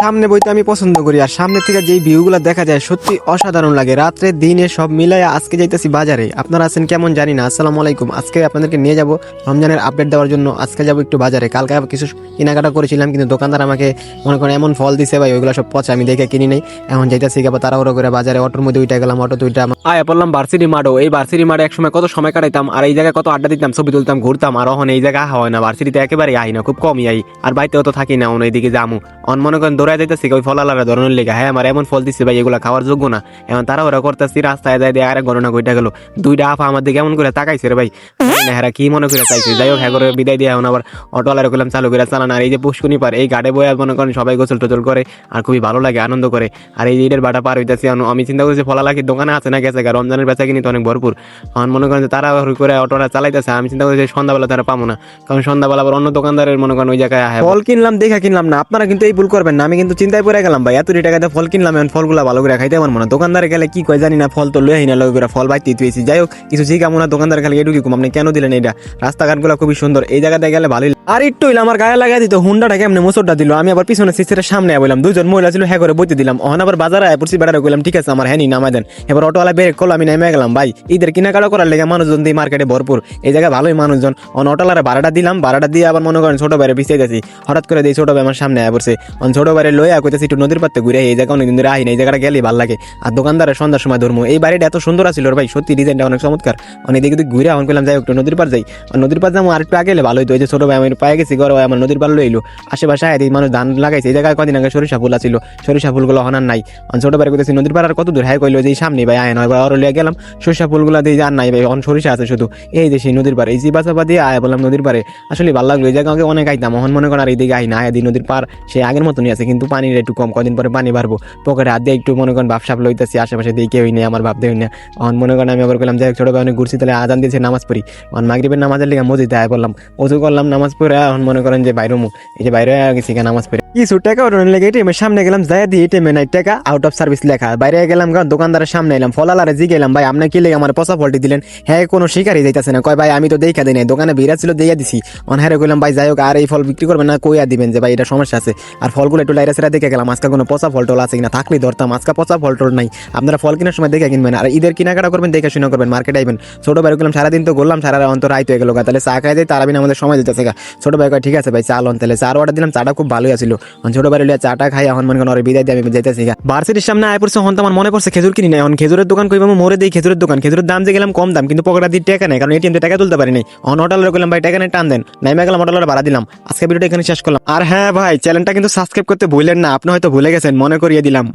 সামনে বইতে আমি পছন্দ করি, আর সামনে থেকে যেই ভিউগুলো দেখা যায় সত্যি অসাধারণ লাগে। রাত্রে দিনে সব মিলাই আজকে যাইতেছি বাজারে। আপনারা আছেন কেমন জানি না। আসসালামু আলাইকুম। আজকে আপনাদেরকে নিয়ে যাব রমজানের আপডেট দেওয়ার জন্য। আজকে যাব একটু বাজারে। কালকে কিছু কেনাকাটা করেছিলাম, কিন্তু দোকানদার আমাকে মনে করেন এমন ফল দিছে ভাই, ওইগুলো সব পচা, আমি দেখে কিনি নাই। এখন যাইতেছি আবার তাড়াহুড়ো করে বাজারে। অটোর মধ্যে উঠে গেলাম, অটো দুইটা আয়া পড়লাম ভার্সিটি মাঠও। এই ভার্সিটি মাঠে একসময় কত সময় কাটাইতাম, আর এই জায়গায় কত আড্ডা দিতাম, ছবি তুলতাম, ঘুরতাম। আর এখন এই জায়গা হয় না, ভার্সিটিতে একেবারে আই না, খুব কমই আই। আর বাড়িতেও তো থাকি না, অন এইদিকে যামু। অন মনে করেন দৌড়াই যাইতেছি ওই ফলালারা ধরনের লেগে। হ্যাঁ, আমার এমন ফল দিচ্ছে ভাই, এগুলা খাওয়ার যোগ্য না। এখন তারা ওরা করতেছি, রাস্তায় যায় দিয়ে আরেক ঘটনা ঘটে গেল। দুইটা আফা আমার দিকে এমন করে তাকাইছে রে ভাই, হেরা কি মনে করে চাইছে। যাই হোক, হ্যাঁ করে বিদায় দিয়ে এখন আবার অটোওয়ালার করলাম চালু করে চালান। আর এই যে পুষ্কুনি পার, এই ঘাটে বয়ে মনে করেন সবাই গোসল টোসল করে, আর খুবই ভালো লাগে, আনন্দ করে। আর এই ঈদের বাটা পার হইতেছি। আমি চিন্তা করছি ফলালাখির দোকানে আছে না গেছে, রমজানের বেচা কিনি তো অনেক ভরপুর। এখন মনে করেন তারা করে অটোটা চালাইতেছে। আমি চিন্তা করছি সন্ধ্যাবেলা তারা পাবো না, কারণ সন্ধ্যাবেলা আবার অন্য দোকানদারের মনে করেন ওই জায়গায় ফল কিনলাম, দেখা কিনলাম না। আপনারা কিন্তু এই ভুল করবেন না। আমি কিন্তু চিন্তায় পড়ে গেলাম ভাই, এত টাকাতে ফল কিনলাম, এখন ফলগুলা ভালো করে খাইতে পারবো না। দোকানদারে গেলে কি কয় জানি না, ফল তো লই না, লই করে ফল বাইতে তুইছি। যাই হোক, কিছু শিখামো না। দোকানদার খালি এটুকু কম, আপনি কেন দিলেন এটা? রাস্তাঘাটগুলো খুবই সুন্দর, এই জায়গাতে গেলে ভালোই। আর একটু হইলে আমার গায়ে লাগাই দিত, হুন্ডাটা কেমনে মোচরটা দিল। আমি আবার পিছনে সিসের সামনে বললাম, দুজন মহিলা ছিল, হ্যাঁ করে বইতে দিলাম। অহন আবার বাজারে আয় পড়ছি, বেড়ারে কইলাম ঠিক আছে আমার হ্যাঁ নামাই দেন। এবার অটোওয়ালা বের করলো, আমি নেমে গেলাম। ভাই ঈদের কেনাকাটা করার লেগে মানুষজন দিয়ে মার্কেটে ভরপুর, এই জায়গায় ভালোই মানুষজন। অটোওয়ালার ভাড়াটা দিলাম, ভাড়াটা দিয়ে আবার মনে করেন ছোট বাইরে পিছিয়ে গেছি। হঠাৎ করে দিয়ে ছোট ভাই আমার সামনে আয় পড়ছে। ছোট বাইরে লইয়া কইতেছি একটু নদীর পাড়তে ঘুরে, এই জায়গা অনেকদিন ধরে আহি না, এই জায়গাটা গেলে ভালো লাগে। আর দোকানদারের সন্ধ্যার সময় ধর্ম, এই বাড়িটা এত সুন্দর আছিল ভাই, সত্যি ডিজাইনটা অনেক চমৎকার। অনেক দিকে ঘুরে এখন করলাম যাই একটু নদীর পার যাই। আর নদীর পার যাবো আর একটু আগে ভালো হইতো। এই যে ছোট ভাই আমি পায়ে গেছি ঘর, আমার নদীর পার লইলো। আশেপাশে এই মানুষ ধান লাগাইছে, এই জায়গায় কদিন আগে সরিষা ফুল আছিল, সরিষা ফুলগুলো হনার নাই। ছোট ভাই কইতেছি নদীর পার আর কত দূর? হ্যাঁ কইলো যে সামনে ভাই আয় নয়, ওর লিয়ে গেলাম। সরিষা ফুলগুলা দিয়ে আর নাই ভাই, অন সরিষা আছে শুধু। এই যে সেই নদীর পার, এই জিবা চাপা দিয়ে আয় বললাম নদীর পারে। আসলে ভালো লাগলো, এই জায়গা আমাকে অনেক আইতাম। এখন মনে করেন আর এইদিকে আই না, আয় নদীর পার সে আগের মতনই আছে, কিন্তু পানির একটু কম। কদিন পরে পানি বাড়বো, পকেটে হাত দিয়ে একটু মনে করেন ভাবসাপ লইতেছি। আশেপাশে দিয়ে কেউই নেই, আমার ভাব দেই না। এখন মনে করেন আমি আবার করলাম যাই ছোট ভাই অনেক ঘুরছি, তাহলে আজান দিয়েছে নামাজ পড়ি। এখন মাগরিবের নামাজের লিগে মসজিদে আয় বললাম, ওযু করলাম, নামাজ পড়ে এখন মনে করেন যে বাইরে মুখ, এই যে বাইরে গেছি নামাজ পড়ে কিছু টাকা ওঠানোর লেগে এটিএমের সামনে গেলাম, যাই দিয়ে এটিএমে নাই টাকা, আউট অফ সার্ভিস লেখা। বাইরে গেলাম, দোকানদারের সামনে এলাম, ফলালারে জি গেলাম, ভাই আপনি কি লেগে আমার পচা ফলটি দিলেন? হ্যাঁ কোনো শিকারই যাইতেছে না। কয় ভাই আমি তো দেখা দিই নাই, দোকানে ভিড়া ছিল দিয়ে দিছি। অনহারে কইলাম ভাই যাই হোক, আর এই ফল বিক্রি করবেন না, কইয়া দিবেন যে ভাই এটা সমস্যা আছে। আর ফলগুলো একটু লাইরা সেরা দেখে গেলাম, আজকে কোনো পচা ফল টল আছে কিনা, থাকলেই ধরতাম। আজকে পচা ফল টল নাই। আপনারা ফল কেনার সময় দেখে কিনবেন, আর ঈদের কেনাকাটা করবেন দেখে শুনে করবেন। মার্কেটে আইবেন। ছোট ভাই গেলাম, সারাদিন তো ঘুরলাম, সারা অন্তর রাইত হয়ে গেল, তাহলে চা খাই যাই, তার আবিন আমাদের সময় দিতেছে। ছোট ভাই কয় ঠিক আছে ভাই চাল তাহলে চার অর্ডার দিলাম, চাটা খুব ভালোই আছিল। ছোট ভাই লিয়া চাটা খাই এখন মনে করেন বিদায় দিয়ে আমি যাইতেছি। ভার্সিটির সামনে আয় পড়ছে, হন তো আমার মনে পড়ছে খেজুর কিনি নাই। এখন খেজুরের দোকান কইবা মোড়ে দেই খেজুরের দোকান, খেজুরের দাম যে গেলাম কম দাম, কিন্তু পকেটা দিয়ে টাকা নেই, কারণ এটিএম টাকা তুলতে পারি নাই। অন হোটেলের কইলাম ভাই টাকা নেই টান দেন, নাইমা গেলাম হোটেলের ভাড়া দিলাম। আজকে ভিডিওটা এখানে শেষ করলাম। আর হ্যাঁ ভাই চ্যানেলটা কিন্তু সাবস্ক্রাইব করতে ভুলেন না, আপনি হয়তো ভুলে গেছেন, মনে করিয়ে দিলাম।